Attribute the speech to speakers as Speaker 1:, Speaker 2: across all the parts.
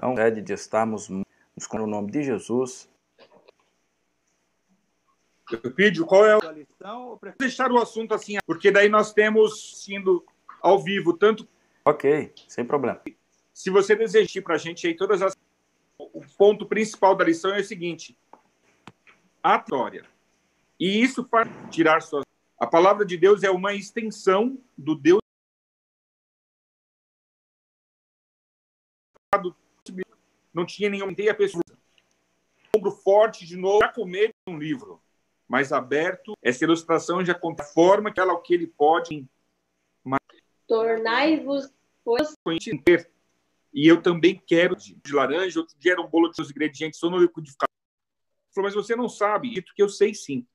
Speaker 1: Então, de estarmos com o nome de Jesus.
Speaker 2: Eupídio, qual é a lição? Ou prefiro deixar o assunto assim, porque daí nós temos indo ao vivo, tanto...
Speaker 1: Ok, sem problema.
Speaker 2: Se você desejar para a gente aí todas as... O ponto principal da lição é o seguinte: a história. E isso faz tirar suas... A palavra de Deus é uma extensão do Deus. Não tinha nenhuma ideia pessoa. Ombro forte de novo para comer um livro, mas aberto. Essa ilustração já conta a forma que ela, o que ele pode.
Speaker 3: Tornai-vos
Speaker 2: ter. E eu também quero de laranja. Outro dia era um bolo de seus ingredientes só no liquidificador. Falou, mas você não sabe. Isso que eu sei sim.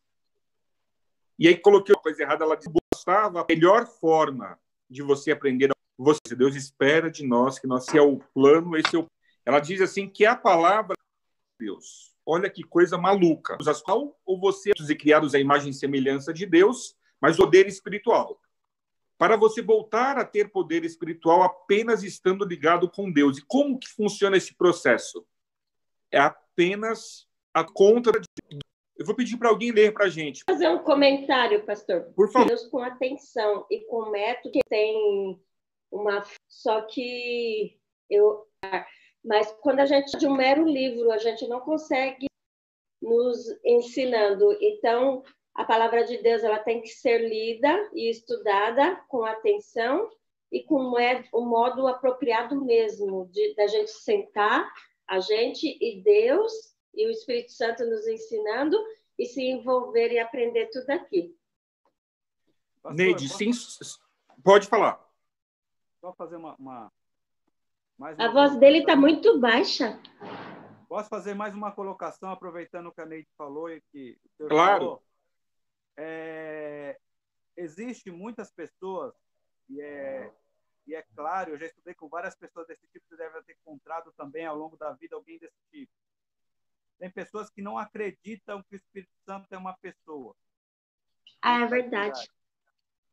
Speaker 2: E aí coloquei uma coisa errada. Ela disse: Gustavo, a melhor forma de você aprender você, Deus espera de nós que nós, esse é o plano, esse é o... Ela diz assim que a palavra de Deus. Olha que coisa maluca. Ou você e criados à imagem e semelhança de Deus, mas poder espiritual. Para você voltar a ter poder espiritual apenas estando ligado com Deus. E como que funciona esse processo? É apenas a conta de... Eu vou pedir para alguém ler para a gente.
Speaker 3: Vou fazer um comentário, pastor.
Speaker 2: Por favor.
Speaker 3: Deus com atenção e com método que tem uma... Só que eu... Mas quando a gente de um mero livro, a gente não consegue nos ensinando. Então, a palavra de Deus ela tem que ser lida e estudada com atenção e com o modo apropriado mesmo da gente sentar, a gente e Deus e o Espírito Santo nos ensinando e se envolver e aprender tudo aqui.
Speaker 2: Pastor, Neide, sim, pode falar.
Speaker 4: Só fazer
Speaker 3: a voz dele está muito baixa.
Speaker 4: Posso fazer mais uma colocação, aproveitando o que a Neide falou e que o senhor
Speaker 2: claro.
Speaker 4: Falou? Existe muitas pessoas, e é claro, eu já estudei com várias pessoas desse tipo, você deve ter encontrado também ao longo da vida alguém desse tipo. Tem pessoas que não acreditam que o Espírito Santo é uma pessoa.
Speaker 3: É verdade.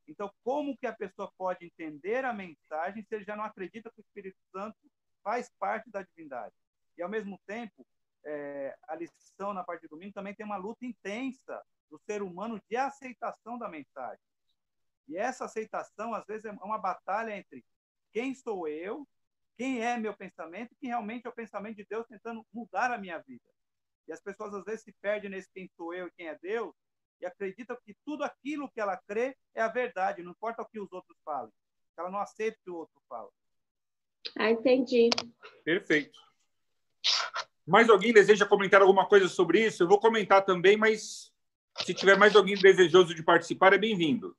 Speaker 4: Então, como que a pessoa pode entender a mensagem se ele já não acredita que o Espírito Santo faz parte da divindade? E, ao mesmo tempo, a lição na parte de domingo também tem uma luta intensa do ser humano de aceitação da mensagem. E essa aceitação, às vezes, é uma batalha entre quem sou eu, quem é meu pensamento, que realmente é o pensamento de Deus tentando mudar a minha vida. E as pessoas, às vezes, se perdem nesse quem sou eu e quem é Deus, e acreditam que tudo aquilo que ela crê é a verdade, não importa o que os outros falem. Ela não aceita o que o outro fala.
Speaker 3: Ah, entendi.
Speaker 2: Perfeito. Mais alguém deseja comentar alguma coisa sobre isso? Eu vou comentar também, mas se tiver mais alguém desejoso de participar, é bem-vindo.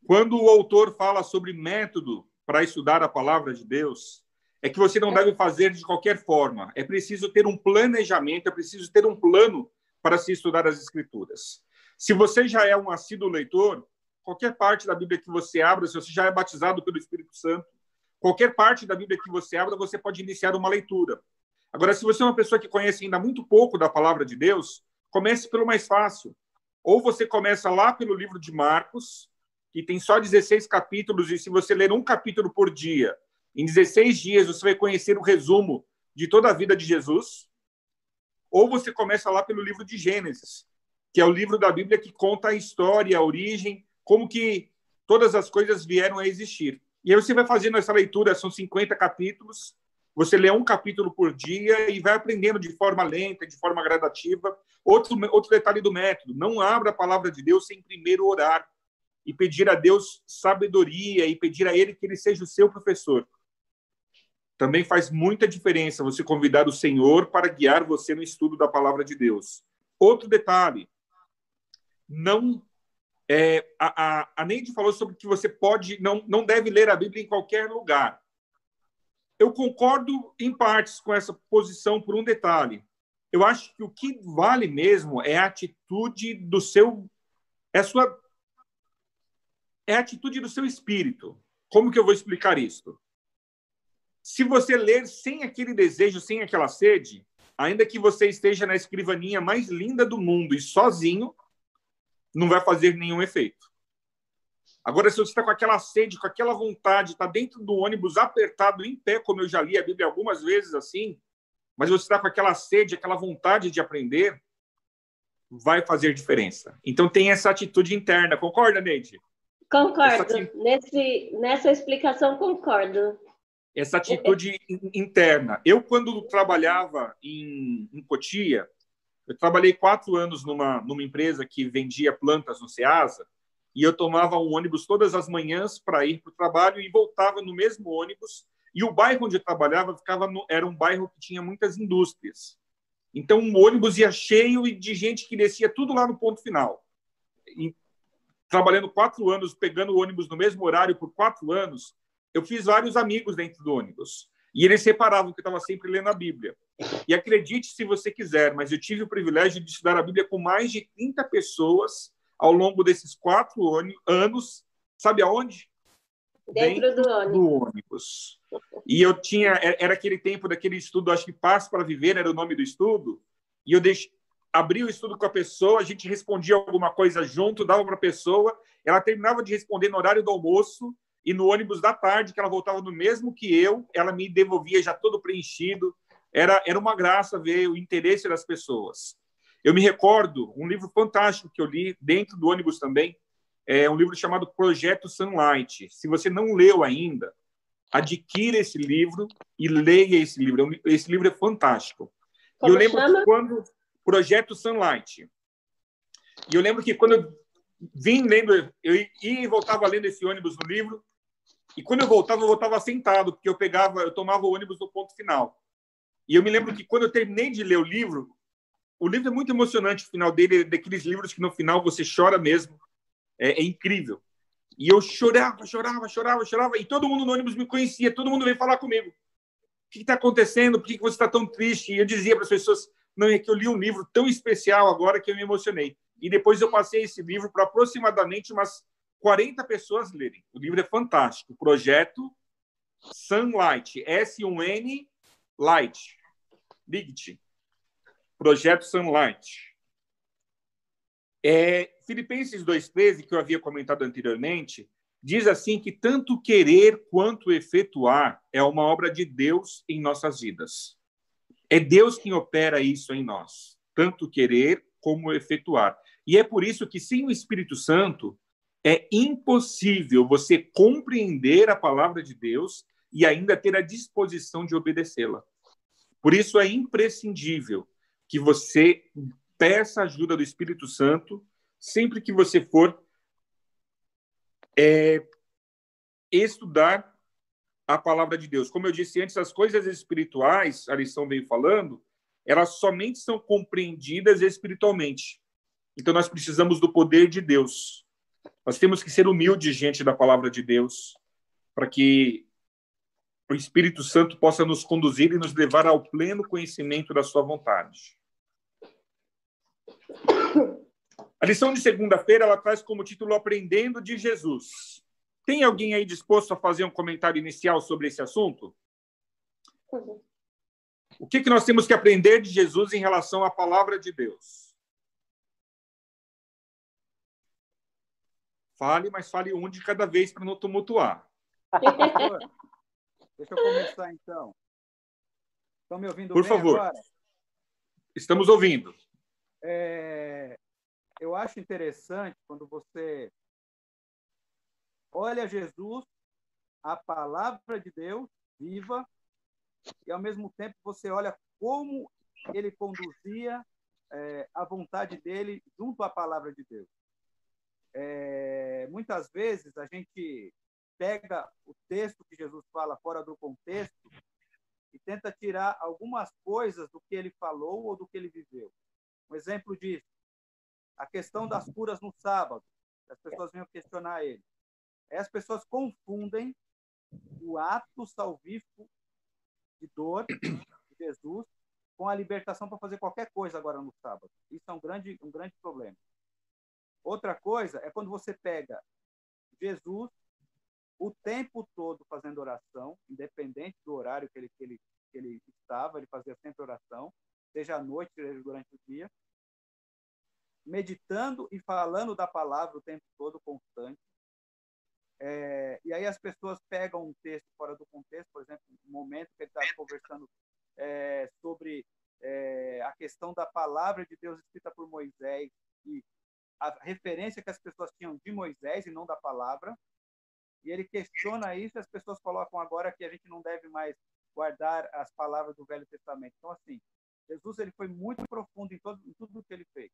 Speaker 2: Quando o autor fala sobre método para estudar a palavra de Deus, é que você não deve fazer de qualquer forma. É preciso ter um planejamento, é preciso ter um plano para se estudar as Escrituras. Se você já é um assíduo leitor, qualquer parte da Bíblia que você abra, se você já é batizado pelo Espírito Santo, qualquer parte da Bíblia que você abra, você pode iniciar uma leitura. Agora, se você é uma pessoa que conhece ainda muito pouco da palavra de Deus, comece pelo mais fácil. Ou você começa lá pelo livro de Marcos, que tem só 16 capítulos, e se você ler um capítulo por dia, em 16 dias você vai conhecer o resumo de toda a vida de Jesus. Ou você começa lá pelo livro de Gênesis, que é o livro da Bíblia que conta a história, a origem, como que todas as coisas vieram a existir. E aí você vai fazendo essa leitura, são 50 capítulos, você lê um capítulo por dia e vai aprendendo de forma lenta, de forma gradativa. Outro detalhe do método, não abra a palavra de Deus sem primeiro orar e pedir a Deus sabedoria e pedir a Ele que Ele seja o seu professor. Também faz muita diferença você convidar o Senhor para guiar você no estudo da palavra de Deus. Outro detalhe, não... a Neide falou sobre que você não deve ler a Bíblia em qualquer lugar. Eu concordo em partes com essa posição por um detalhe. Eu acho que o que vale mesmo é a atitude do seu... É a atitude do seu espírito. Como que eu vou explicar isso? Se você ler sem aquele desejo, sem aquela sede, ainda que você esteja na escrivaninha mais linda do mundo e sozinho, não vai fazer nenhum efeito. Agora, se você está com aquela sede, com aquela vontade, está dentro do ônibus apertado, em pé, como eu já li a Bíblia algumas vezes assim, mas você está com aquela sede, aquela vontade de aprender, vai fazer diferença. Então, tem essa atitude interna. Concorda, Neide?
Speaker 3: Concordo. Nessa explicação, concordo.
Speaker 2: Essa atitude interna. Eu, quando trabalhava em Cotia, eu trabalhei 4 anos numa empresa que vendia plantas no Ceasa, e eu tomava um ônibus todas as manhãs para ir para o trabalho e voltava no mesmo ônibus. E o bairro onde eu trabalhava era um bairro que tinha muitas indústrias. Então, o ônibus ia cheio de gente que descia tudo lá no ponto final. E, trabalhando 4 anos, pegando o ônibus no mesmo horário por 4 anos, eu fiz vários amigos dentro do ônibus. E eles separavam que eu estava sempre lendo a Bíblia. E acredite se você quiser, mas eu tive o privilégio de estudar a Bíblia com mais de 30 pessoas ao longo desses 4 anos. Sabe aonde?
Speaker 3: Dentro do
Speaker 2: ônibus. E eu era aquele tempo daquele estudo, acho que Paz para Viver era o nome do estudo, e eu abri o estudo com a pessoa, a gente respondia alguma coisa junto, dava para a pessoa, ela terminava de responder no horário do almoço, e no ônibus da tarde, que ela voltava no mesmo que eu, ela me devolvia já todo preenchido. Era uma graça ver o interesse das pessoas. Eu me recordo, um livro fantástico que eu li dentro do ônibus também, é um livro chamado Projeto Sunlight. Se você não leu ainda, adquira esse livro e leia esse livro. Esse livro é fantástico.
Speaker 3: Como
Speaker 2: e eu lembro
Speaker 3: chama?
Speaker 2: que quando... Projeto Sunlight. E eu lembro que quando eu vim lendo, eu ia e voltava lendo esse ônibus no livro, e quando eu voltava sentado, porque eu tomava o ônibus no ponto final. E eu me lembro que quando eu terminei de ler o livro é muito emocionante, o final dele, daqueles livros que no final você chora mesmo. É incrível. E eu chorava, e todo mundo no ônibus me conhecia, todo mundo veio falar comigo. O que está acontecendo? Por que você está tão triste? E eu dizia para as pessoas, não, é que eu li um livro tão especial agora que eu me emocionei. E depois eu passei esse livro para aproximadamente umas 40 pessoas lerem. O livro é fantástico. Projeto Sunlight. S-U-N Light. Light. Projeto Sunlight. Filipenses 2,13, que eu havia comentado anteriormente, diz assim que tanto querer quanto efetuar é uma obra de Deus em nossas vidas. É Deus quem opera isso em nós, tanto querer como efetuar. E é por isso que, sem o Espírito Santo, é impossível você compreender a palavra de Deus e ainda ter a disposição de obedecê-la. Por isso é imprescindível que você peça a ajuda do Espírito Santo sempre que você for estudar a palavra de Deus. Como eu disse antes, as coisas espirituais, a lição veio falando, elas somente são compreendidas espiritualmente. Então, nós precisamos do poder de Deus. Nós temos que ser humildes diante da palavra de Deus, para que o Espírito Santo possa nos conduzir e nos levar ao pleno conhecimento da sua vontade. A lição de segunda-feira, ela traz como título Aprendendo de Jesus. Tem alguém aí disposto a fazer um comentário inicial sobre esse assunto? O que nós temos que aprender de Jesus em relação à palavra de Deus? Fale, mas fale um de cada vez para não tumultuar.
Speaker 4: Deixa eu começar, então. Estão me ouvindo
Speaker 2: Por
Speaker 4: bem
Speaker 2: favor.
Speaker 4: agora?
Speaker 2: Estamos ouvindo.
Speaker 4: Eu acho interessante quando você olha Jesus, a palavra de Deus viva, e, ao mesmo tempo, você olha como ele conduzia a vontade dele junto à palavra de Deus. Muitas vezes, a gente pega o texto que Jesus fala fora do contexto e tenta tirar algumas coisas do que ele falou ou do que ele viveu. Um exemplo disso, a questão das curas no sábado. As pessoas vêm questionar ele. As pessoas confundem o ato salvífico de dor de Jesus com a libertação para fazer qualquer coisa agora no sábado. Isso é um grande problema. Outra coisa é quando você pega Jesus o tempo todo fazendo oração, independente do horário que ele estava, ele fazia sempre oração, seja à noite, seja durante o dia, meditando e falando da palavra o tempo todo, constante. E aí as pessoas pegam um texto fora do contexto, por exemplo, no momento que ele está conversando sobre a questão da palavra de Deus escrita por Moisés e a referência que as pessoas tinham de Moisés e não da palavra, e ele questiona isso, e as pessoas colocam agora que a gente não deve mais guardar as palavras do Velho Testamento. Então, assim, Jesus ele foi muito profundo em tudo o que ele fez,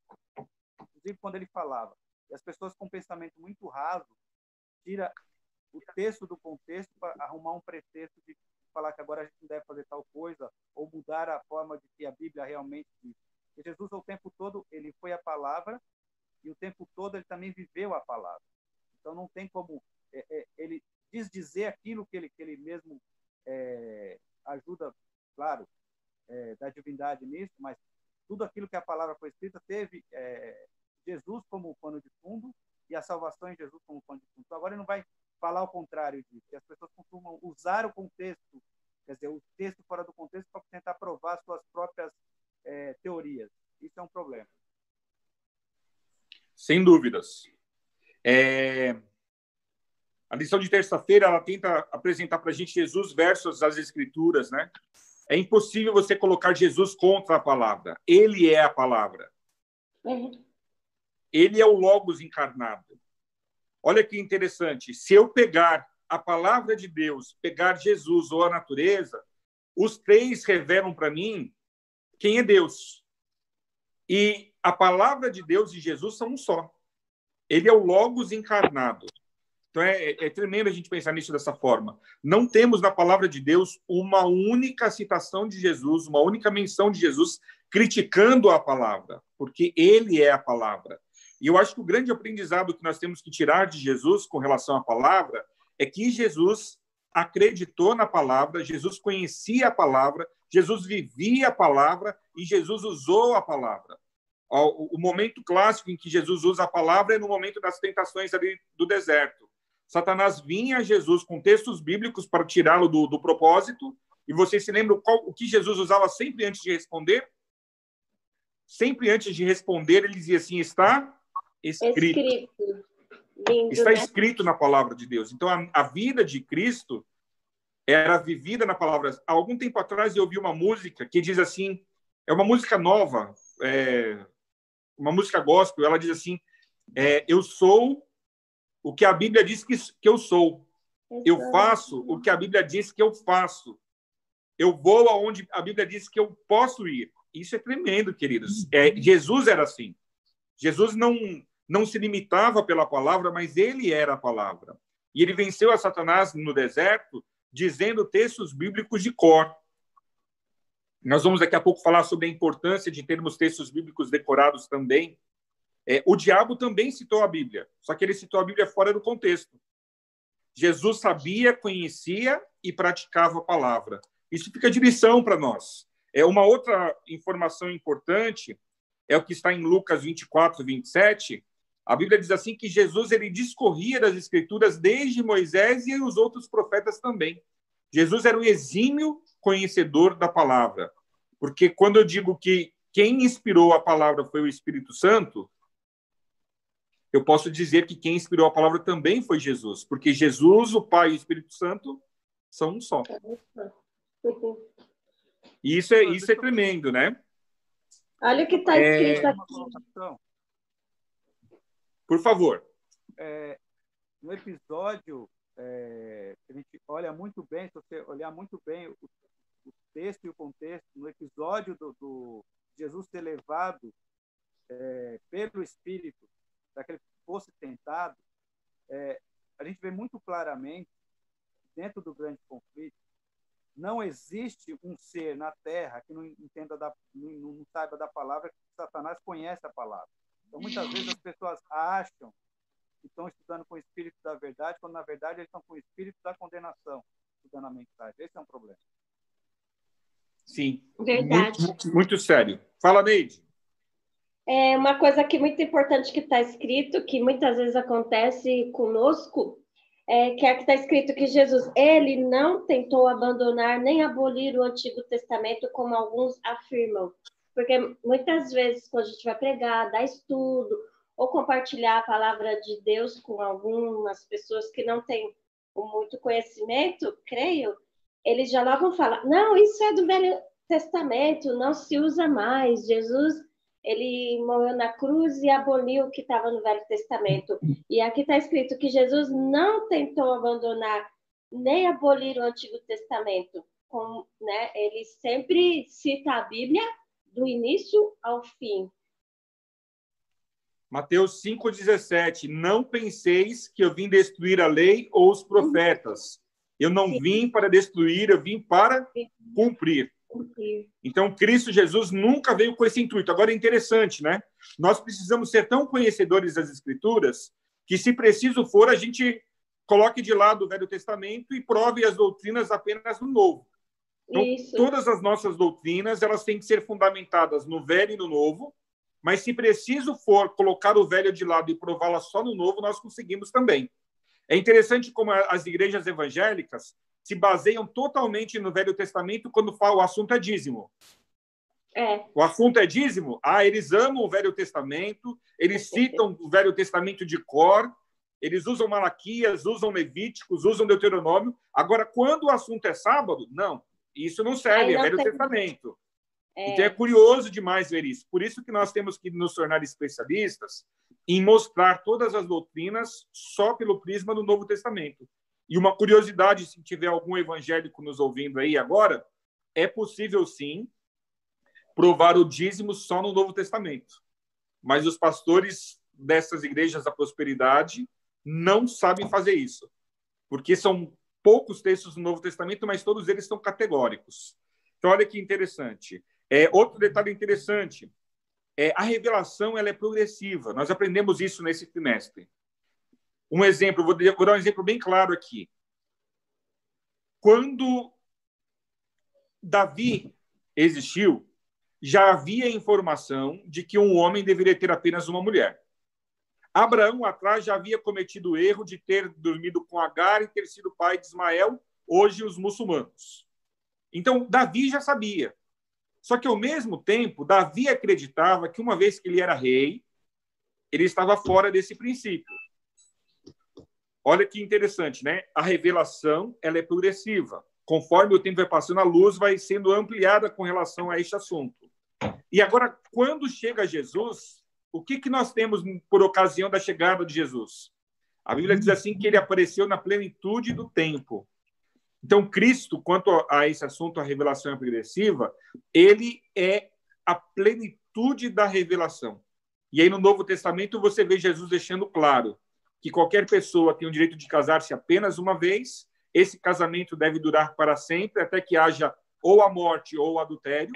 Speaker 4: inclusive quando ele falava. E as pessoas com um pensamento muito raso tira o texto do contexto para arrumar um pretexto de falar que agora a gente não deve fazer tal coisa ou mudar a forma de que a Bíblia realmente diz. Porque Jesus, o tempo todo, ele foi a palavra e o tempo todo ele também viveu a palavra. Então, não tem como ele dizer aquilo que ele mesmo ajuda, claro, da divindade nisso, mas tudo aquilo que a palavra foi escrita teve Jesus como pano de fundo e a salvação em Jesus como pano de fundo. Então, agora ele não vai falar o contrário disso. E as pessoas costumam usar o contexto, quer dizer, o texto fora do contexto para tentar provar suas próprias teorias. Isso é um problema.
Speaker 2: Sem dúvidas. A lição de terça-feira, ela tenta apresentar para a gente Jesus versus as Escrituras, né? É impossível você colocar Jesus contra a palavra. Ele é a palavra. Ele é o Logos encarnado. Olha que interessante. Se eu pegar a palavra de Deus, pegar Jesus ou a natureza, os três revelam para mim quem é Deus. E a palavra de Deus e Jesus são um só. Ele é o Logos encarnado. Então, é tremendo a gente pensar nisso dessa forma. Não temos na palavra de Deus uma única citação de Jesus, uma única menção de Jesus criticando a palavra, porque ele é a palavra. E eu acho que o grande aprendizado que nós temos que tirar de Jesus com relação à palavra é que Jesus acreditou na palavra, Jesus conhecia a palavra, Jesus vivia a palavra e Jesus usou a palavra. O momento clássico em que Jesus usa a palavra é no momento das tentações ali do deserto. Satanás vinha a Jesus com textos bíblicos para tirá-lo do propósito. E vocês se lembram o que Jesus usava sempre antes de responder? Sempre antes de responder, ele dizia assim, está escrito.
Speaker 3: Lindo,
Speaker 2: está
Speaker 3: né?
Speaker 2: escrito na palavra de Deus. Então, a vida de Cristo era vivida na palavra. Há algum tempo atrás, eu ouvi uma música que diz assim, é uma música nova, uma música gospel, ela diz assim, eu sou o que a Bíblia diz que eu sou. Eu faço o que a Bíblia diz que eu faço. Eu vou aonde a Bíblia diz que eu posso ir. Isso é tremendo, queridos. Jesus era assim. Jesus não se limitava pela palavra, mas ele era a palavra. E ele venceu a Satanás no deserto, dizendo textos bíblicos de cor. Nós vamos daqui a pouco falar sobre a importância de termos textos bíblicos decorados também. O diabo também citou a Bíblia, só que ele citou a Bíblia fora do contexto. Jesus sabia, conhecia e praticava a palavra. Isso fica de lição para nós. Uma outra informação importante é o que está em Lucas 24, 27. A Bíblia diz assim que Jesus ele discorria das Escrituras desde Moisés e os outros profetas também. Jesus era um exímio conhecedor da palavra. Porque quando eu digo que quem inspirou a palavra foi o Espírito Santo, eu posso dizer que quem inspirou a palavra também foi Jesus, porque Jesus, o Pai e o Espírito Santo são um só. E isso é tremendo, né?
Speaker 3: Olha o que está escrito aqui.
Speaker 2: Por favor.
Speaker 4: No episódio, a gente olha muito bem, se você olhar muito bem o texto e o contexto, no episódio do Jesus ser levado pelo Espírito, para que ele fosse tentado, a gente vê muito claramente, dentro do grande conflito, não existe um ser na Terra que não entenda não saiba da palavra, que Satanás conhece a palavra. Então, muitas vezes as pessoas acham que estão estudando com o Espírito da verdade, quando, na verdade, eles estão com o Espírito da condenação, estudando a mensagem. Esse é um problema.
Speaker 2: Sim.
Speaker 3: Verdade.
Speaker 2: Muito, muito sério. Fala, Neide.
Speaker 3: Uma coisa que muito importante que está escrito, que muitas vezes acontece conosco, que está escrito que Jesus, ele não tentou abandonar nem abolir o Antigo Testamento, como alguns afirmam. Porque muitas vezes, quando a gente vai pregar, dar estudo, ou compartilhar a palavra de Deus com algumas pessoas que não têm muito conhecimento, creio, eles já logo falam, não, isso é do Velho Testamento, não se usa mais. Jesus, ele morreu na cruz e aboliu o que estava no Velho Testamento. E aqui está escrito que Jesus não tentou abandonar nem abolir o Antigo Testamento. Né? Ele sempre cita a Bíblia do início ao fim.
Speaker 2: Mateus 5,17. Não penseis que eu vim destruir a lei ou os profetas. Eu não vim para destruir, eu vim para cumprir. Então, Cristo Jesus nunca veio com esse intuito. Agora, é interessante, né? Nós precisamos ser tão conhecedores das Escrituras que, se preciso for, a gente coloque de lado o Velho Testamento e prove as doutrinas apenas no Novo. Então, todas as nossas doutrinas, elas têm que ser fundamentadas no Velho e no Novo, mas se preciso for colocar o Velho de lado e prová-la só no Novo, nós conseguimos também. É interessante como as igrejas evangélicas se baseiam totalmente no Velho Testamento quando o assunto é dízimo. O assunto é dízimo? Eles amam o Velho Testamento, eles citam o Velho Testamento de cor, eles usam Malaquias, usam Levíticos, usam Deuteronômio. Agora, quando o assunto é sábado, não. Isso não serve, é Velho Testamento. Então, é curioso demais ver isso. Por isso que nós temos que nos tornar especialistas em mostrar todas as doutrinas só pelo prisma do Novo Testamento. E uma curiosidade, se tiver algum evangélico nos ouvindo aí agora, é possível, sim, provar o dízimo só no Novo Testamento. Mas os pastores dessas igrejas da prosperidade não sabem fazer isso, porque são poucos textos no Novo Testamento, mas todos eles são categóricos. Então, olha que interessante. Outro detalhe interessante, a revelação ela é progressiva. Nós aprendemos isso nesse trimestre. Um exemplo, vou dar um exemplo bem claro aqui. Quando Davi existiu, já havia informação de que um homem deveria ter apenas uma mulher. Abraão, atrás, já havia cometido o erro de ter dormido com Agar e ter sido pai de Ismael, hoje os muçulmanos. Então, Davi já sabia. Só que, ao mesmo tempo, Davi acreditava que, uma vez que ele era rei, ele estava fora desse princípio. Olha que interessante, né? A revelação ela é progressiva. Conforme o tempo vai passando, a luz vai sendo ampliada com relação a este assunto. E agora, quando chega Jesus, o que nós temos por ocasião da chegada de Jesus? A Bíblia diz assim que ele apareceu na plenitude do tempo. Então, Cristo, quanto a esse assunto, a revelação é progressiva, ele é a plenitude da revelação. E aí, no Novo Testamento, você vê Jesus deixando claro que qualquer pessoa tem o direito de casar-se apenas uma vez, esse casamento deve durar para sempre, até que haja ou a morte ou o adultério.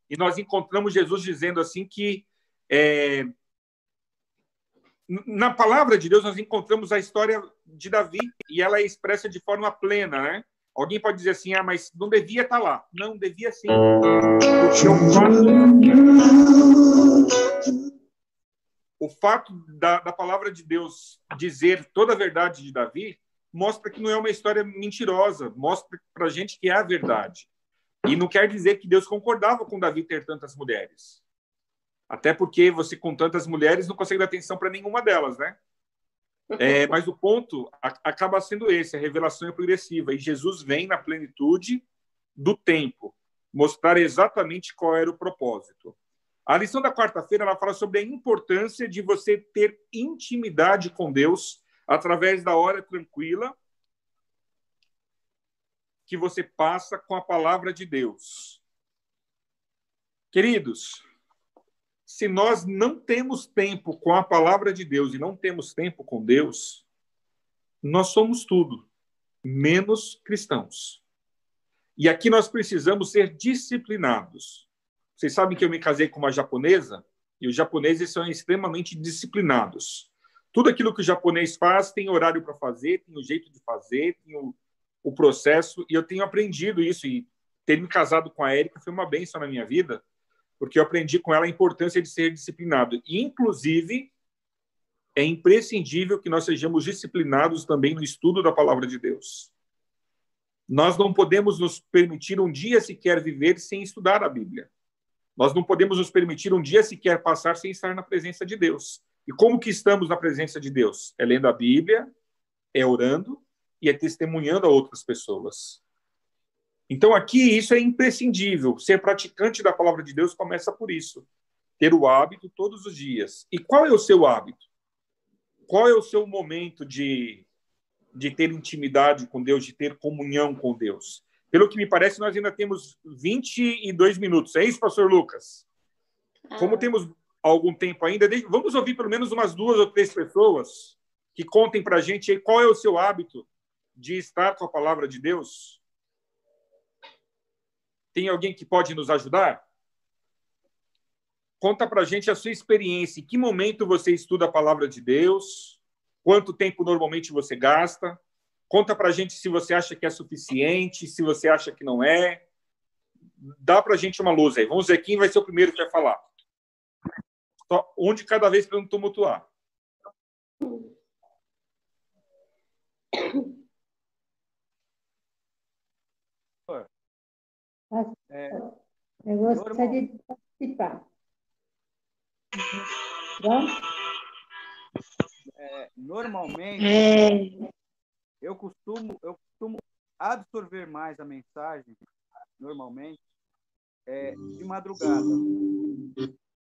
Speaker 2: E nós encontramos Jesus dizendo assim que na palavra de Deus nós encontramos a história de Davi e ela é expressa de forma plena, né? Alguém pode dizer assim, mas não devia estar lá. Não, devia sim. Porque o fato da palavra de Deus dizer toda a verdade de Davi mostra que não é uma história mentirosa, mostra para a gente que é a verdade. E não quer dizer que Deus concordava com Davi ter tantas mulheres. Até porque você, com tantas mulheres, não consegue dar atenção para nenhuma delas, né? Mas o ponto acaba sendo esse, a revelação é progressiva. E Jesus vem na plenitude do tempo, mostrar exatamente qual era o propósito. A lição da quarta-feira ela fala sobre a importância de você ter intimidade com Deus através da hora tranquila que você passa com a palavra de Deus. Queridos, se nós não temos tempo com a palavra de Deus e não temos tempo com Deus, nós somos tudo, menos cristãos. E aqui nós precisamos ser disciplinados. Vocês sabem que eu me casei com uma japonesa e os japoneses são extremamente disciplinados. Tudo aquilo que o japonês faz tem horário para fazer, tem o jeito de fazer, tem o processo. E eu tenho aprendido isso. E ter me casado com a Érica foi uma bênção na minha vida, porque eu aprendi com ela a importância de ser disciplinado. E, inclusive, é imprescindível que nós sejamos disciplinados também no estudo da palavra de Deus. Nós não podemos nos permitir um dia sequer viver sem estudar a Bíblia. Nós não podemos nos permitir um dia sequer passar sem estar na presença de Deus. E como que estamos na presença de Deus? É lendo a Bíblia, é orando e é testemunhando a outras pessoas. Então, aqui, isso é imprescindível. Ser praticante da palavra de Deus começa por isso. Ter o hábito todos os dias. E qual é o seu hábito? Qual é o seu momento de ter intimidade com Deus, de ter comunhão com Deus? Pelo que me parece, nós ainda temos 22 minutos. É isso, pastor Lucas? Como temos algum tempo ainda, vamos ouvir pelo menos umas 2 ou 3 pessoas que contem para a gente aí qual é o seu hábito de estar com a palavra de Deus. Tem alguém que pode nos ajudar? Conta para a gente a sua experiência. Em que momento você estuda a palavra de Deus? Quanto tempo normalmente você gasta? Conta para a gente se você acha que é suficiente, se você acha que não é. Dá para a gente uma luz aí. Vamos ver quem vai ser o primeiro que vai falar. Só um de cada vez para não tumultuar.
Speaker 5: Eu gostaria de participar. Pronto?
Speaker 4: Normalmente, eu costumo absorver mais a mensagem, normalmente, de madrugada,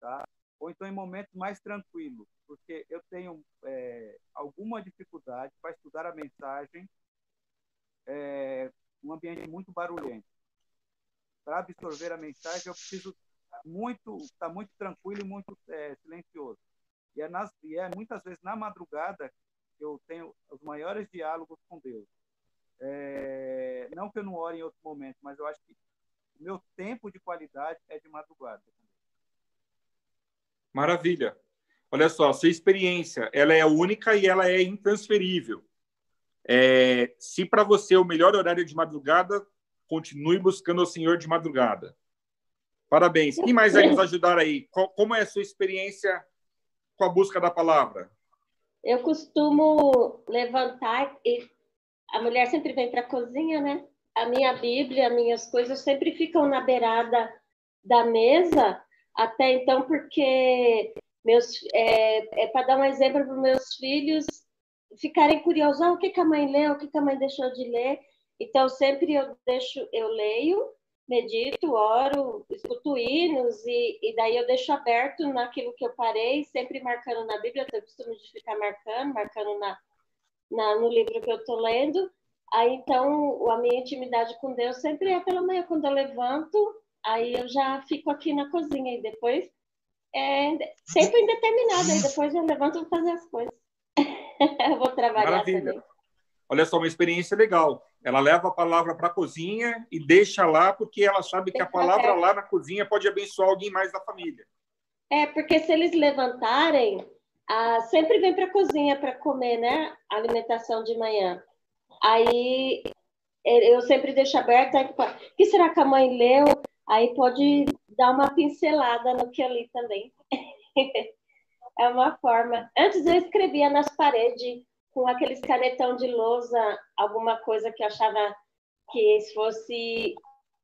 Speaker 4: tá? Ou então em momentos mais tranquilos, porque eu tenho alguma dificuldade para estudar a mensagem um ambiente muito barulhento. Para absorver a mensagem, eu preciso estar muito tranquilo e muito silencioso. E é muitas vezes na madrugada que eu tenho os maiores diálogos com Deus. Não que eu não ore em outro momento, mas eu acho que o meu tempo de qualidade é de madrugada.
Speaker 2: Maravilha. Olha só, a sua experiência, ela é única e ela é intransferível. Se para você o melhor horário é de madrugada, continue buscando o Senhor de madrugada. Parabéns. Quem mais vai nos ajudar aí? Como é a sua experiência com a busca da palavra?
Speaker 3: Eu costumo levantar e a mulher sempre vem para a cozinha, né? A minha Bíblia, minhas coisas sempre ficam na beirada da mesa, até então, porque para dar um exemplo para os meus filhos ficarem curiosos, o que a mãe leu, o que a mãe deixou de ler. Então, sempre eu leio, medito, oro, escuto hinos, e daí eu deixo aberto naquilo que eu parei, sempre marcando na Bíblia, eu tenho o costume de ficar marcando no livro que eu estou lendo. Aí, então, a minha intimidade com Deus sempre é pela manhã, quando eu levanto, aí eu já fico aqui na cozinha, e depois, sempre indeterminado, aí depois eu levanto e vou fazer as coisas. Eu vou trabalhar.
Speaker 2: Maravilha.
Speaker 3: Também.
Speaker 2: Olha só, uma experiência legal. Ela leva a palavra para a cozinha e deixa lá, porque ela sabe que a palavra lá na cozinha pode abençoar alguém mais da família.
Speaker 3: Porque se eles levantarem, sempre vem para a cozinha para comer, né? A alimentação de manhã. Aí eu sempre deixo aberto. Aí, o que será que a mãe leu? Aí pode dar uma pincelada no que eu li também. É uma forma. Antes eu escrevia nas paredes com aqueles canetão de lousa, alguma coisa que eu achava que se fosse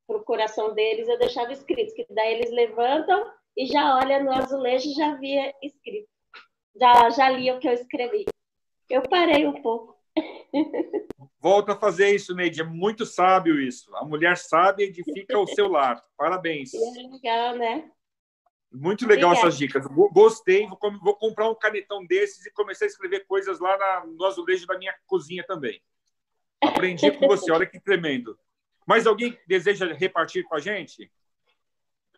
Speaker 3: para o coração deles, eu deixava escrito, que daí eles levantam e já olham no azulejo e já via escrito. Já li o que eu escrevi. Eu parei um pouco.
Speaker 2: Volta a fazer isso, Neide. É muito sábio isso. A mulher sábia edifica o seu lar. Parabéns.
Speaker 3: É legal, né?
Speaker 2: Muito legal.
Speaker 3: Obrigada.
Speaker 2: Essas dicas. Gostei. Vou comprar um canetão desses e começar a escrever coisas lá no azulejo da minha cozinha também. Aprendi com você. Olha que tremendo. Mas alguém deseja repartir com a gente?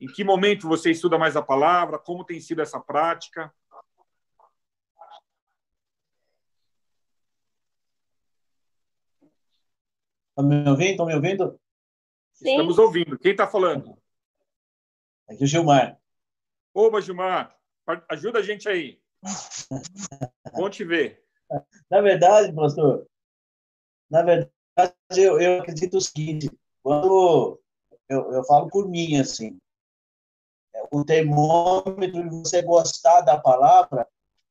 Speaker 2: Em que momento você estuda mais a palavra? Como tem sido essa prática?
Speaker 6: Estão me ouvindo? Estão me ouvindo?
Speaker 3: Sim.
Speaker 2: Estamos ouvindo. Quem está falando?
Speaker 6: Aqui é o Gilmar.
Speaker 2: Oba, Gilmar. Ajuda a gente aí. Bom te ver.
Speaker 6: Na verdade, pastor, eu acredito o seguinte, quando eu falo por mim, assim, o termômetro de você gostar da palavra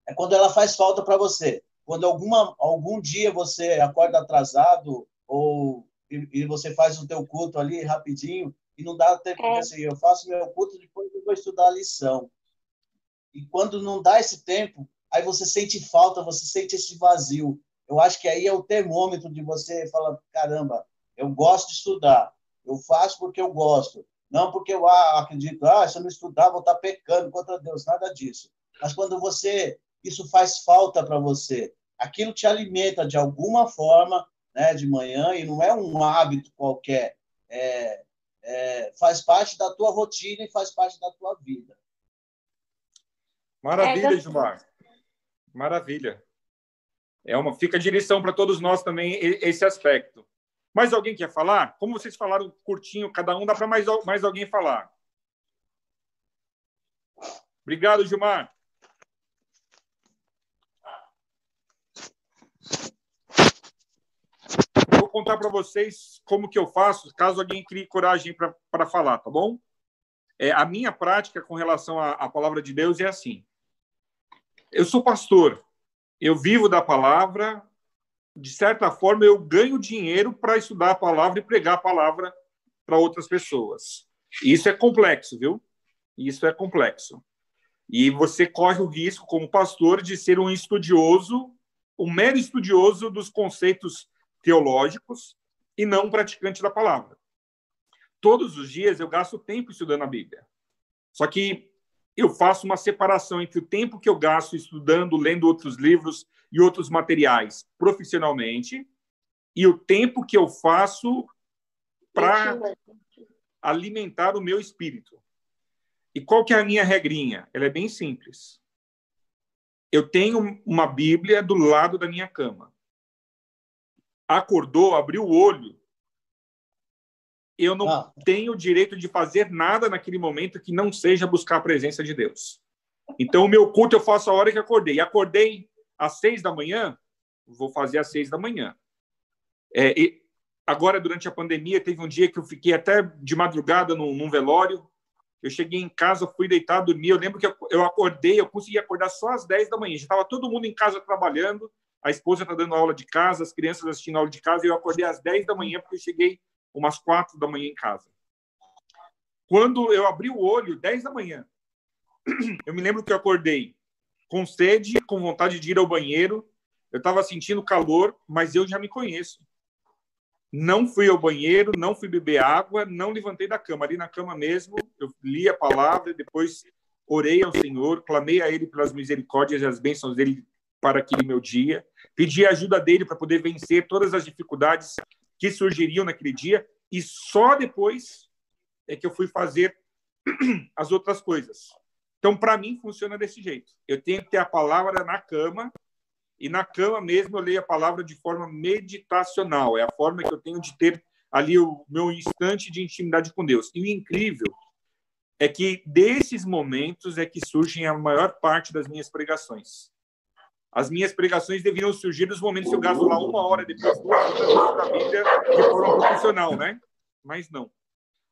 Speaker 6: é quando ela faz falta para você. Quando algum dia você acorda atrasado e você faz o teu culto ali rapidinho e não dá tempo de assim, eu faço meu culto, depois eu vou estudar a lição. E quando não dá esse tempo, aí você sente falta, você sente esse vazio. Eu acho que aí é o termômetro de você falar, caramba, eu gosto de estudar, eu faço porque eu gosto, não porque eu acredito, se eu não estudar, vou estar pecando contra Deus, nada disso. Mas quando isso faz falta para você, aquilo te alimenta de alguma forma, né, de manhã, e não é um hábito qualquer, faz parte da tua rotina e faz parte da tua vida.
Speaker 2: Maravilha, Gilmar. Maravilha. Fica de lição para todos nós também esse aspecto. Mais alguém quer falar? Como vocês falaram curtinho, cada um, dá para mais alguém falar. Obrigado, Gilmar. Vou contar para vocês como que eu faço, caso alguém crie coragem para falar, tá bom? A minha prática com relação à palavra de Deus é assim. Eu sou pastor, eu vivo da palavra, de certa forma eu ganho dinheiro para estudar a palavra e pregar a palavra para outras pessoas. Isso é complexo, viu? Isso é complexo. E você corre o risco, como pastor, de ser um estudioso, um mero estudioso dos conceitos teológicos e não um praticante da palavra. Todos os dias eu gasto tempo estudando a Bíblia. Só que eu faço uma separação entre o tempo que eu gasto estudando, lendo outros livros e outros materiais profissionalmente e o tempo que eu faço para alimentar o meu espírito. E qual que é a minha regrinha? Ela é bem simples. Eu tenho uma Bíblia do lado da minha cama. Acordou, abriu o olho, eu não tenho o direito de fazer nada naquele momento que não seja buscar a presença de Deus. Então, o meu culto eu faço a hora que acordei. Acordei às 6h, vou fazer às 6h. E agora, durante a pandemia, teve um dia que eu fiquei até de madrugada num velório. Eu cheguei em casa, fui deitar, dormir. Eu lembro que eu acordei, eu consegui acordar só às 10h. Já estava todo mundo em casa trabalhando. A esposa está dando aula de casa, as crianças assistindo aula de casa. E eu acordei às 10h, porque eu cheguei umas 4h em casa. Quando eu abri o olho, 10h, eu me lembro que eu acordei com sede, com vontade de ir ao banheiro. Eu estava sentindo calor, mas eu já me conheço. Não fui ao banheiro, não fui beber água, não levantei da cama. Ali na cama mesmo, eu li a palavra, depois orei ao Senhor, clamei a Ele pelas misericórdias e as bênçãos dEle para aquele meu dia. Pedi a ajuda dEle para poder vencer todas as dificuldades que surgiriam naquele dia, e só depois é que eu fui fazer as outras coisas. Então, para mim, funciona desse jeito. Eu tenho que ter a palavra na cama, e na cama mesmo eu leio a palavra de forma meditacional. É a forma que eu tenho de ter ali o meu instante de intimidade com Deus. E o incrível é que desses momentos é que surgem a maior parte das minhas pregações. As minhas pregações deveriam surgir nos momentos que eu gasto lá 1 hora, depois 2 horas da Bíblia de forma profissional, né? Mas não.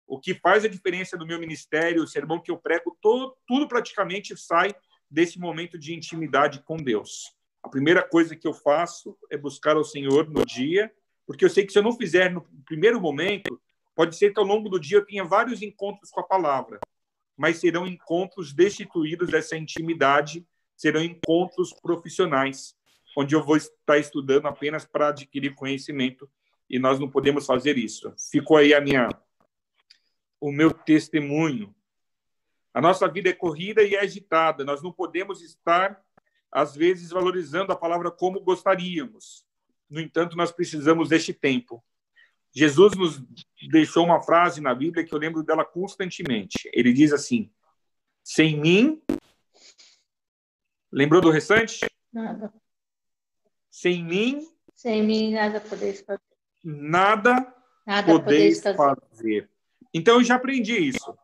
Speaker 2: O que faz a diferença no meu ministério, o sermão que eu prego, tudo praticamente sai desse momento de intimidade com Deus. A primeira coisa que eu faço é buscar ao Senhor no dia, porque eu sei que se eu não fizer no primeiro momento, pode ser que ao longo do dia eu tenha vários encontros com a palavra, mas serão encontros destituídos dessa intimidade, serão encontros profissionais, onde eu vou estar estudando apenas para adquirir conhecimento, e nós não podemos fazer isso. Ficou aí o meu testemunho. A nossa vida é corrida e é agitada, nós não podemos estar, às vezes, valorizando a palavra como gostaríamos. No entanto, nós precisamos deste tempo. Jesus nos deixou uma frase na Bíblia que eu lembro dela constantemente. Ele diz assim: sem mim... Lembrou do restante?
Speaker 5: Nada.
Speaker 2: Sem mim...
Speaker 5: Sem mim, nada podeis fazer.
Speaker 2: Nada podeis fazer. Então, eu já aprendi isso.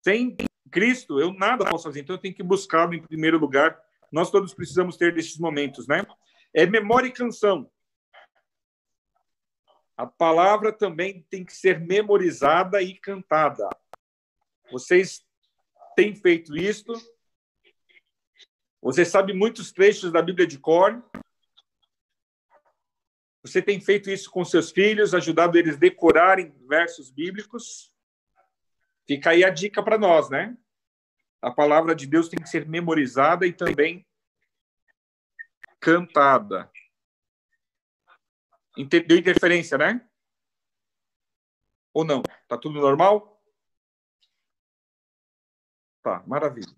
Speaker 2: Sem Cristo, eu nada posso fazer. Então, eu tenho que buscá-lo em primeiro lugar. Nós todos precisamos ter desses momentos, né? É memória e canção. A palavra também tem que ser memorizada e cantada. Vocês têm feito isto? Você sabe muitos trechos da Bíblia de cor? Você tem feito isso com seus filhos, ajudado eles a decorarem versos bíblicos? Fica aí a dica para nós, né? A palavra de Deus tem que ser memorizada e também cantada. Deu interferência, né? Ou não? Tá tudo normal? Tá, maravilha.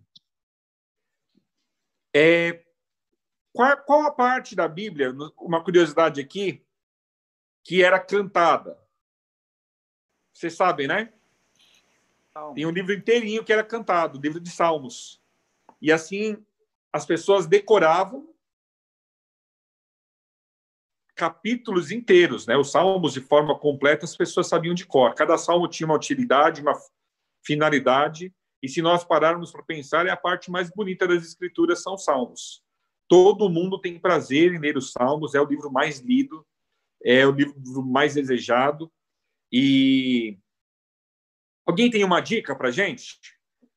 Speaker 2: Qual a parte da Bíblia, uma curiosidade aqui, que era cantada? Vocês sabem, né? Tem um livro inteirinho que era cantado, o livro de Salmos. E assim, as pessoas decoravam capítulos inteiros, né? Os salmos, de forma completa, as pessoas sabiam de cor. Cada salmo tinha uma utilidade, uma finalidade. E se nós pararmos para pensar, é a parte mais bonita das Escrituras, são salmos. Todo mundo tem prazer em ler os salmos, é o livro mais lido, é o livro mais desejado. E alguém tem uma dica para a gente?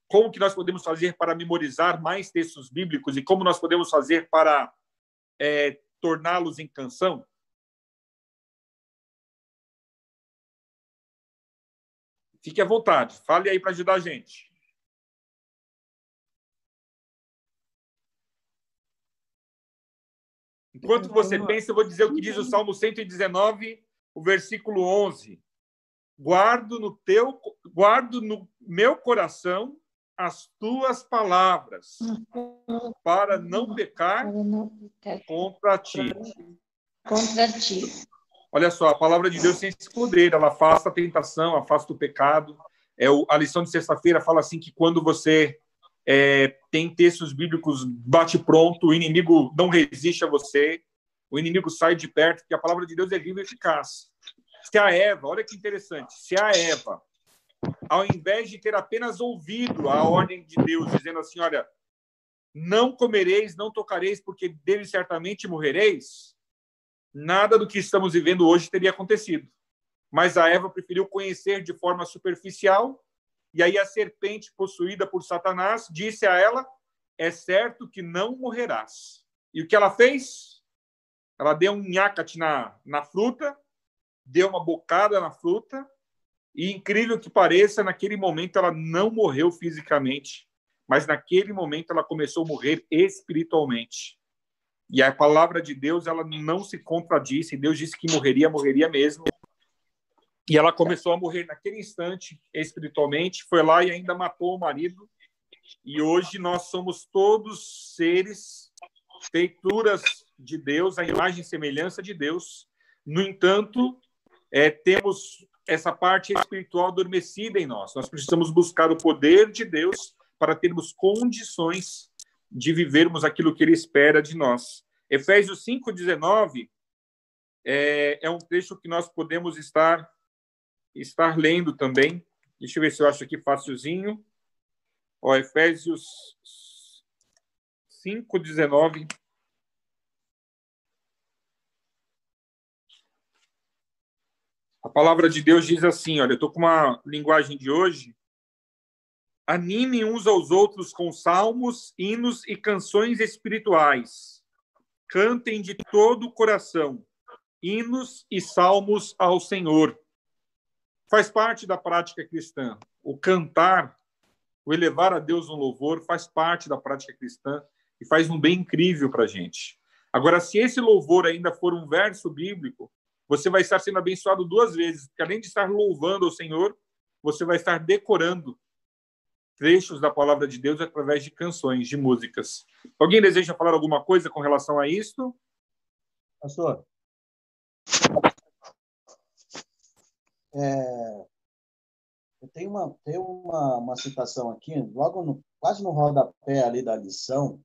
Speaker 2: Como que nós podemos fazer para memorizar mais textos bíblicos e como nós podemos fazer para torná-los em canção? Fique à vontade, fale aí para ajudar a gente. Enquanto você pensa, eu vou dizer o que diz o Salmo 119, o versículo 11. Guardo no meu coração as tuas palavras, para não pecar contra ti. Olha só, a palavra de Deus tem esse poder, ela afasta a tentação, afasta o pecado. A lição de sexta-feira fala assim que quando você tem textos bíblicos bate-pronto, o inimigo não resiste a você, o inimigo sai de perto, porque a palavra de Deus é viva e eficaz. Se a Eva, olha que interessante, se a Eva, ao invés de ter apenas ouvido a ordem de Deus, dizendo assim, olha, não comereis, não tocareis, porque dele certamente morrereis, nada do que estamos vivendo hoje teria acontecido. Mas a Eva preferiu conhecer de forma superficial, e aí a serpente, possuída por Satanás, disse a ela, é certo que não morrerás. E o que ela fez? Ela deu um nhacate na fruta, deu uma bocada na fruta, e incrível que pareça, naquele momento ela não morreu fisicamente, mas naquele momento ela começou a morrer espiritualmente. E a palavra de Deus, ela não se contradisse. Deus disse que morreria, morreria mesmo. E ela começou a morrer naquele instante, espiritualmente. Foi lá e ainda matou o marido. E hoje nós somos todos seres, feituras de Deus, a imagem e semelhança de Deus. No entanto, temos essa parte espiritual adormecida em nós. Nós precisamos buscar o poder de Deus para termos condições de vivermos aquilo que Ele espera de nós. Efésios 5:19 é um trecho que nós podemos estar lendo também. Deixa eu ver se eu acho aqui facilzinho. Efésios 5:19. A palavra de Deus diz assim, olha, eu estou com uma linguagem de hoje. Animem uns aos outros com salmos, hinos e canções espirituais. Cantem de todo o coração hinos e salmos ao Senhor. Faz parte da prática cristã. O cantar, o elevar a Deus um louvor, faz parte da prática cristã e faz um bem incrível para a gente. Agora, se esse louvor ainda for um verso bíblico, você vai estar sendo abençoado duas vezes, porque além de estar louvando ao Senhor, você vai estar decorando trechos da palavra de Deus através de canções, de músicas. Alguém deseja falar alguma coisa com relação a isso?
Speaker 6: Pastor, eu tenho uma citação aqui, quase no rodapé ali da lição,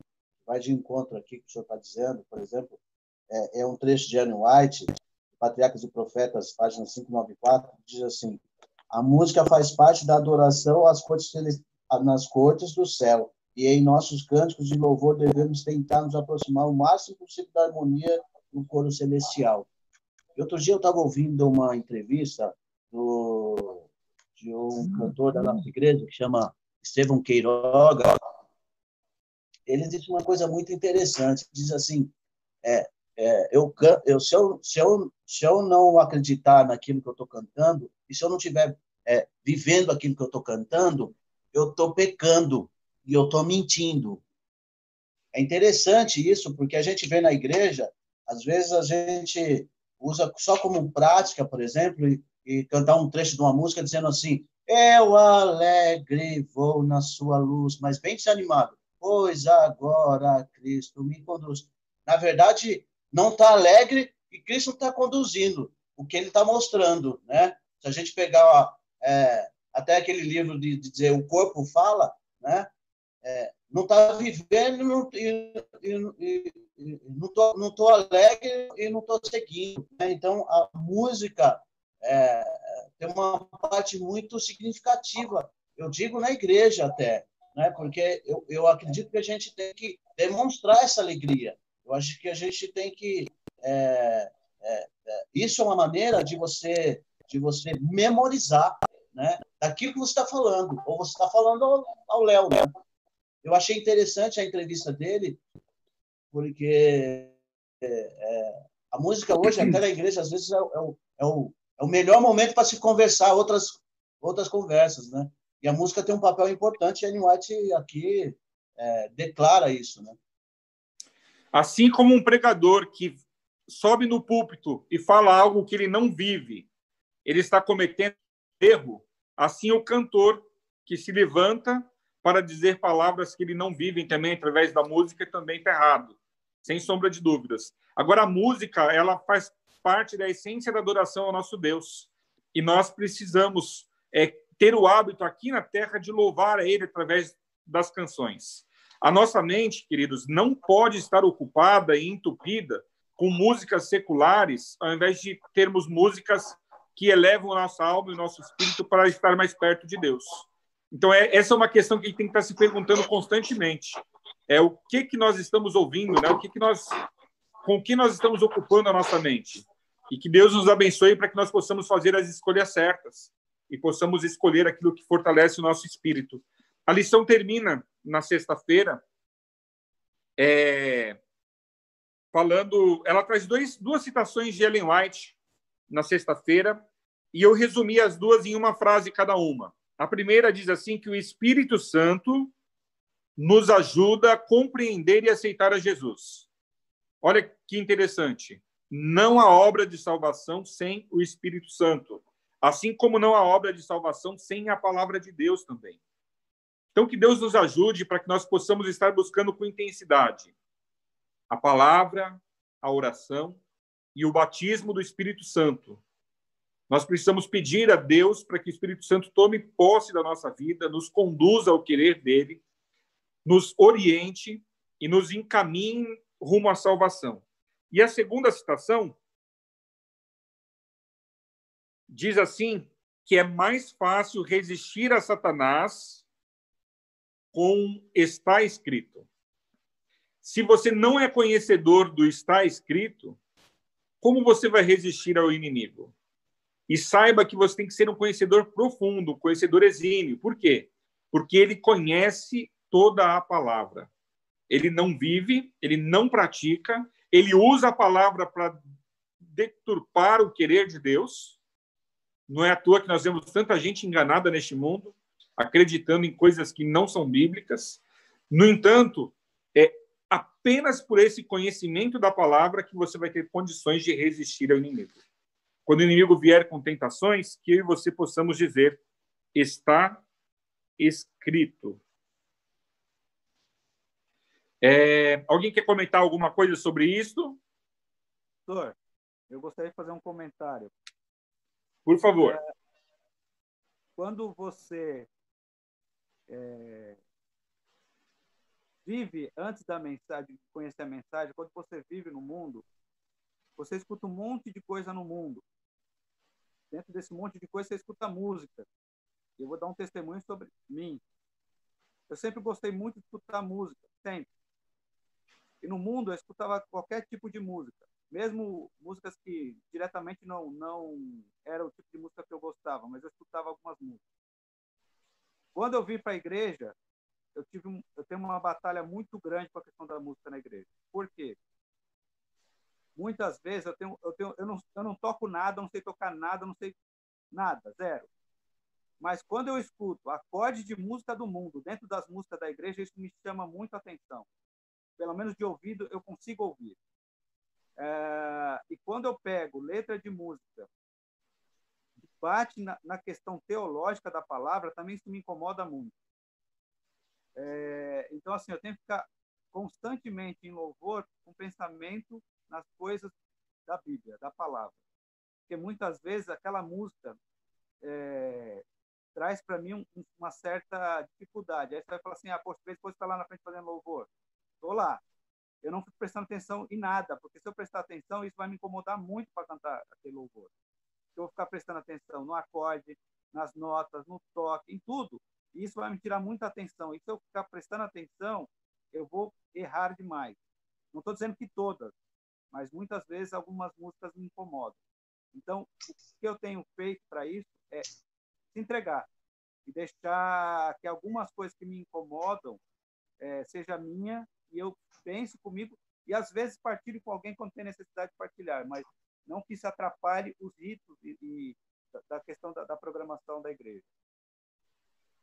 Speaker 6: vai de encontro aqui que o senhor está dizendo, por exemplo, é um trecho de Ellen White, Patriarcas e Profetas, página 594, diz assim, a música faz parte da adoração nas cortes do céu, e em nossos cânticos de louvor devemos tentar nos aproximar o máximo possível da harmonia no coro celestial. E outro dia eu estava ouvindo uma entrevista de um cantor da nossa igreja, que chama Estevão Queiroga. Ele disse uma coisa muito interessante, diz assim, se eu não acreditar naquilo que eu estou cantando, e se eu não estiver vivendo aquilo que eu estou cantando, eu estou pecando e eu estou mentindo. É interessante isso, porque a gente vê na igreja, às vezes a gente usa só como prática, por exemplo, e cantar um trecho de uma música dizendo assim: eu alegre vou na sua luz, mas bem desanimado, pois agora Cristo me conduz. Na verdade, não está alegre e Cristo está conduzindo o que ele está mostrando, né? Se a gente pegar até aquele livro de dizer o corpo fala, né? Não está vivendo e não tô alegre e não estou seguindo, né? Então, a música tem uma parte muito significativa, eu digo na igreja até, né? Porque eu acredito que a gente tem que demonstrar essa alegria. Eu acho que a gente tem que... isso é uma maneira de você memorizar, né? Daquilo que você está falando, ou você está falando ao Léo, né? Eu achei interessante a entrevista dele, porque a música hoje, até na igreja, às vezes é o melhor momento para se conversar outras conversas, né? E a música tem um papel importante, e a Ellen White aqui declara isso, né?
Speaker 2: Assim como um pregador que sobe no púlpito e fala algo que ele não vive, ele está cometendo erro, assim o cantor que se levanta para dizer palavras que ele não vive também através da música também está errado, sem sombra de dúvidas. Agora, a música, ela faz parte da essência da adoração ao nosso Deus. E nós precisamos ter o hábito aqui na Terra de louvar a Ele através das canções. A nossa mente, queridos, não pode estar ocupada e entupida com músicas seculares, ao invés de termos músicas que elevam a nossa alma e o nosso espírito para estar mais perto de Deus. Então, essa é uma questão que a gente tem que estar se perguntando constantemente. O que nós estamos ouvindo, né? Com o que nós estamos ocupando a nossa mente. E que Deus nos abençoe para que nós possamos fazer as escolhas certas e possamos escolher aquilo que fortalece o nosso espírito. A lição termina na sexta-feira falando... Ela traz duas citações de Ellen White na sexta-feira, e eu resumi as duas em uma frase cada uma. A primeira diz assim, que o Espírito Santo nos ajuda a compreender e aceitar a Jesus. Olha que interessante. Não há obra de salvação sem o Espírito Santo, assim como não há obra de salvação sem a palavra de Deus também. Então, que Deus nos ajude para que nós possamos estar buscando com intensidade a palavra, a oração e o batismo do Espírito Santo. Nós precisamos pedir a Deus para que o Espírito Santo tome posse da nossa vida, nos conduza ao querer dele, nos oriente e nos encaminhe rumo à salvação. E a segunda citação diz assim, que é mais fácil resistir a Satanás com está escrito. Se você não é conhecedor do está escrito, como você vai resistir ao inimigo? E saiba que você tem que ser um conhecedor profundo, um conhecedor exímio. Por quê? Porque ele conhece toda a palavra. Ele não vive, ele não pratica, ele usa a palavra para deturpar o querer de Deus. Não é à toa que nós vemos tanta gente enganada neste mundo, acreditando em coisas que não são bíblicas. No entanto, é apenas por esse conhecimento da palavra que você vai ter condições de resistir ao inimigo. Quando o inimigo vier com tentações, que eu e você possamos dizer, está escrito. Alguém quer comentar alguma coisa sobre isso?
Speaker 4: Doutor, eu gostaria de fazer um comentário.
Speaker 2: Por favor.
Speaker 4: Quando você vive antes da mensagem, de conhecer a mensagem, quando você vive no mundo, você escuta um monte de coisa no mundo. Dentro desse monte de coisa, você escuta música. Eu vou dar um testemunho sobre mim. Eu sempre gostei muito de escutar música, sempre. E no mundo, eu escutava qualquer tipo de música. Mesmo músicas que diretamente não era o tipo de música que eu gostava, mas eu escutava algumas músicas. Quando eu vim para a igreja, eu tenho uma batalha muito grande com a questão da música na igreja. Por quê? Muitas vezes eu não toco nada, não sei tocar nada, não sei nada, zero. Mas quando eu escuto acorde de música do mundo dentro das músicas da igreja, isso me chama muito a atenção. pelo menos de ouvido, eu consigo ouvir. E quando eu pego letra de música, bate na questão teológica da palavra, também isso me incomoda muito. Então, assim, eu tenho que ficar constantemente em louvor com pensamento nas coisas da Bíblia, da palavra. Porque muitas vezes aquela música traz para mim uma certa dificuldade. Aí você vai falar assim, poxa, depois está lá na frente fazendo louvor. Estou lá. Eu não fico prestando atenção em nada, porque se eu prestar atenção, isso vai me incomodar muito para cantar aquele louvor. Eu vou ficar prestando atenção no acorde, nas notas, no toque, em tudo. E isso vai me tirar muita atenção. E se eu ficar prestando atenção, eu vou errar demais. Não estou dizendo que todas, mas muitas vezes algumas músicas me incomodam. Então, o que eu tenho feito para isso é se entregar e deixar que algumas coisas que me incomodam seja minha e eu pense comigo e às vezes partilhe com alguém quando tem necessidade de partilhar, mas não que isso atrapalhe os ritos e da questão da programação da igreja.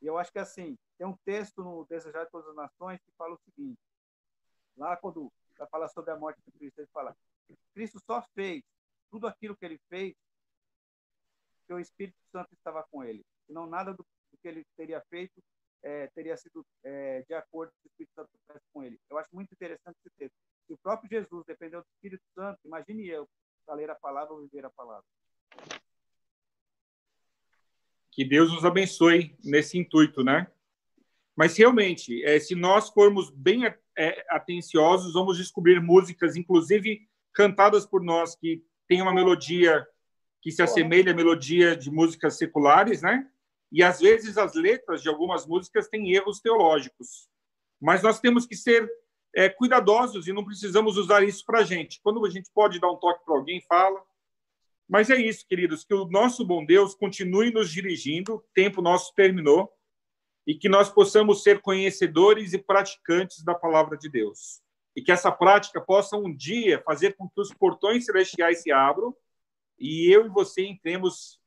Speaker 4: E eu acho que assim, tem um texto no Desejar de Todas as Nações que fala o seguinte, lá quando vai falar sobre a morte de Cristo, ele fala, Cristo só fez tudo aquilo que ele fez porque o Espírito Santo estava com ele, senão nada do que ele teria feito teria sido de acordo com o Espírito Santo com ele. Eu acho muito interessante esse texto. Se o próprio Jesus dependeu do Espírito Santo, imagine eu, para ler a palavra ou viver a palavra.
Speaker 2: Que Deus nos abençoe nesse intuito, né? Mas, realmente, se nós formos bem atenciosos, vamos descobrir músicas, inclusive cantadas por nós, que tem uma melodia que se assemelha à melodia de músicas seculares, né? E, às vezes, as letras de algumas músicas têm erros teológicos. Mas nós temos que ser cuidadosos e não precisamos usar isso para a gente. Quando a gente pode dar um toque para alguém, fala. Mas é isso, queridos, que o nosso bom Deus continue nos dirigindo, o tempo nosso terminou, e que nós possamos ser conhecedores e praticantes da palavra de Deus. E que essa prática possa um dia fazer com que os portões celestiais se abram e eu e você entremos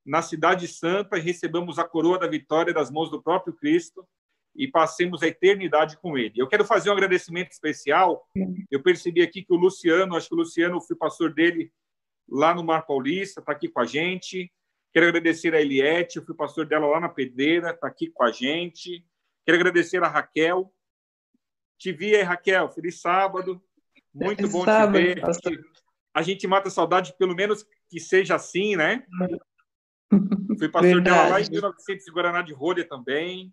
Speaker 2: na Cidade Santa e recebamos a coroa da vitória das mãos do próprio Cristo e passemos a eternidade com ele. Eu quero fazer um agradecimento especial. Eu percebi aqui que o Luciano, acho que o Luciano foi pastor dele lá no Mar Paulista, está aqui com a gente. Quero agradecer a Eliette, eu fui pastor dela lá na Pedreira, está aqui com a gente. Quero agradecer a Raquel. Te vi aí, Raquel. Feliz sábado. Muito bom te ver. A gente mata a saudade, pelo menos que seja assim, né? Fui pastor dela lá em 1900, em Guaraná de Rolha também.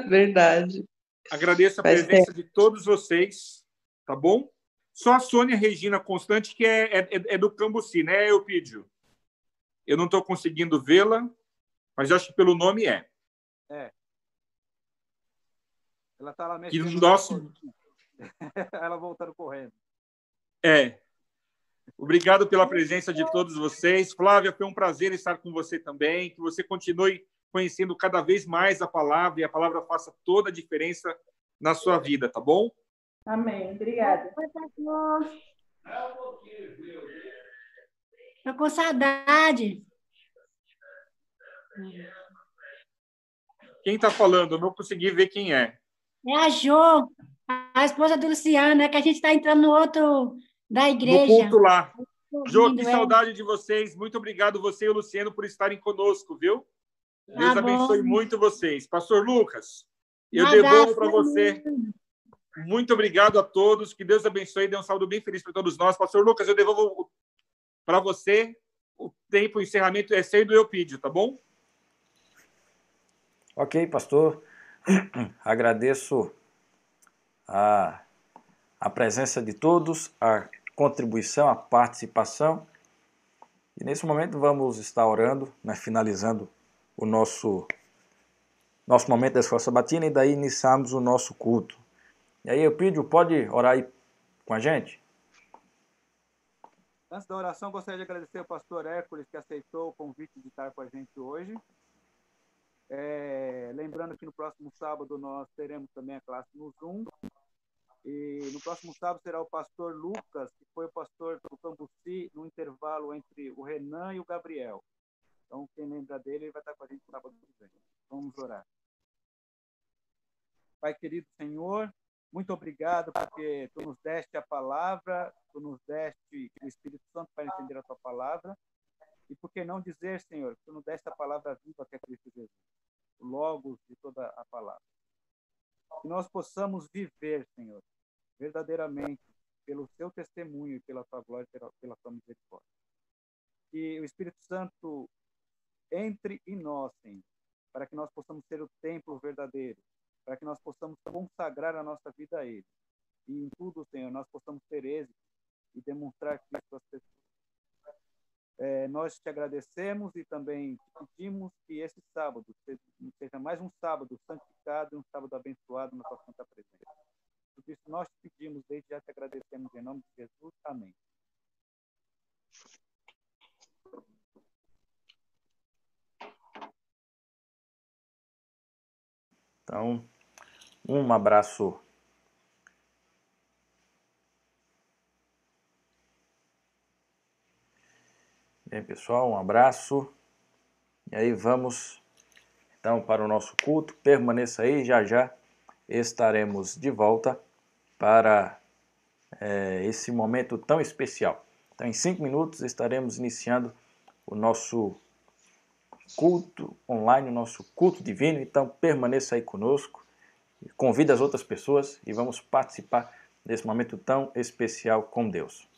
Speaker 7: Verdade.
Speaker 2: Agradeço a presença de todos vocês, tá bom? Só a Sônia Regina Constante, que é do Cambuci, né, Eupídio? Eu não estou conseguindo vê-la, mas acho que pelo nome é.
Speaker 4: Ela está lá
Speaker 2: que
Speaker 4: mexendo.
Speaker 2: nosso...
Speaker 4: Ela voltando correndo.
Speaker 2: Obrigado pela presença de todos vocês. Flávia, foi um prazer estar com você também. Que você continue conhecendo cada vez mais a palavra e a palavra faça toda a diferença na sua vida, tá bom?
Speaker 5: Amém. Obrigada.
Speaker 8: Estou com saudade.
Speaker 2: Quem está falando? Eu não consegui ver quem é.
Speaker 8: É a Jo, a esposa do Luciano, é que a gente está entrando no outro da igreja.
Speaker 2: No culto lá. Jo, que
Speaker 8: é.
Speaker 2: saudade de vocês. Muito obrigado você e o Luciano por estarem conosco, viu? Deus abençoe muito vocês. Pastor Lucas, eu devolvo para você. Muito obrigado a todos. Que Deus abençoe e dê um saúde bem feliz para todos nós. Pastor Lucas, eu devolvo para você. O tempo, o encerramento é ser do Eupídio, tá bom?
Speaker 1: Ok, pastor. Agradeço a presença de todos, a contribuição, a participação. E nesse momento vamos estar orando, né, finalizando o nosso momento da escola sabatina e daí iniciamos o nosso culto. E aí, Eupídio, pode orar aí com a gente?
Speaker 4: Antes da oração, gostaria de agradecer ao pastor Hércules, que aceitou o convite de estar com a gente hoje. Lembrando que no próximo sábado nós teremos também a classe no Zoom. E no próximo sábado será o pastor Lucas, que foi o pastor do Cambuci, no intervalo entre o Renan e o Gabriel. Então, quem lembra dele, ele vai estar com a gente no sábado que vem. Vamos orar. Pai querido Senhor, muito obrigado porque tu nos deste a palavra, tu nos deste o Espírito Santo para entender a tua palavra. E por que não dizer, Senhor, que tu nos deste a palavra viva que é Cristo Jesus, o Logos de toda a palavra. Que nós possamos viver, Senhor, verdadeiramente, pelo seu testemunho e pela tua glória e pela tua misericórdia. Que o Espírito Santo entre em nós, Senhor, para que nós possamos ser o templo verdadeiro, para que nós possamos consagrar a nossa vida a Ele. E em tudo, Senhor, nós possamos ter êxito e demonstrar Cristo às pessoas. Nós te agradecemos e também te pedimos que esse sábado seja mais um sábado santificado e um sábado abençoado na tua santa presença. Por isso nós te pedimos, desde já te agradecemos em nome de Jesus. Amém.
Speaker 1: Então, um abraço. Bem, pessoal, um abraço. E aí vamos então para o nosso culto. Permaneça aí, já já estaremos de volta para esse momento tão especial. Então, em 5 minutos estaremos iniciando o nosso culto online, o nosso culto divino. Então, permaneça aí conosco, convide as outras pessoas e vamos participar desse momento tão especial com Deus.